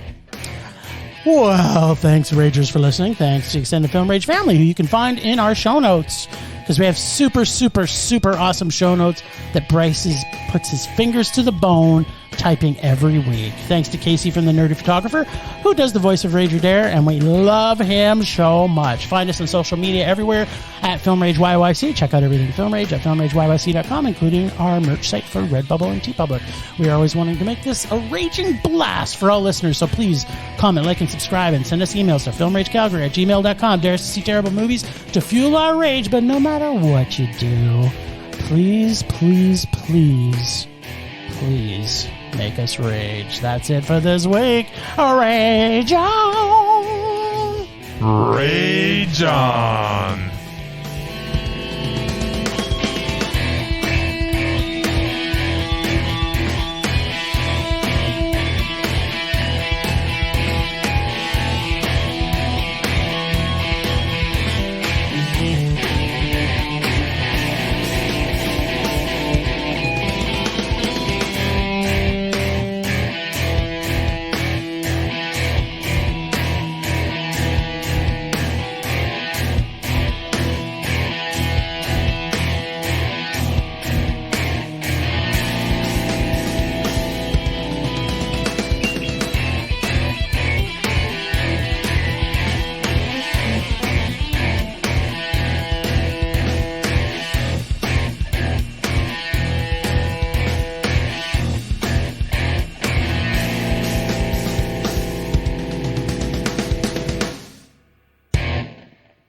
Well, thanks, Ragers, for listening. Thanks to Extended Film Rage family, who you can find in our show notes, because we have super, super, super awesome show notes that Bryce puts his fingers to the bone typing every week. Thanks to Casey from The Nerdy Photographer, who does the voice of Rage or Dare, and we love him so much. Find us on social media everywhere at Film Rage YYC. Check out everything Film Rage at filmrageyyc.com, including our merch site for Redbubble and TeePublic. We are always wanting to make this a raging blast for all listeners, so please comment, like, and subscribe, and send us emails to filmragecalgary@gmail.com. Dare us to see terrible movies to fuel our rage, but no matter what you do, please, please, please, please make us rage. That's it for this week. Rage on! Rage on!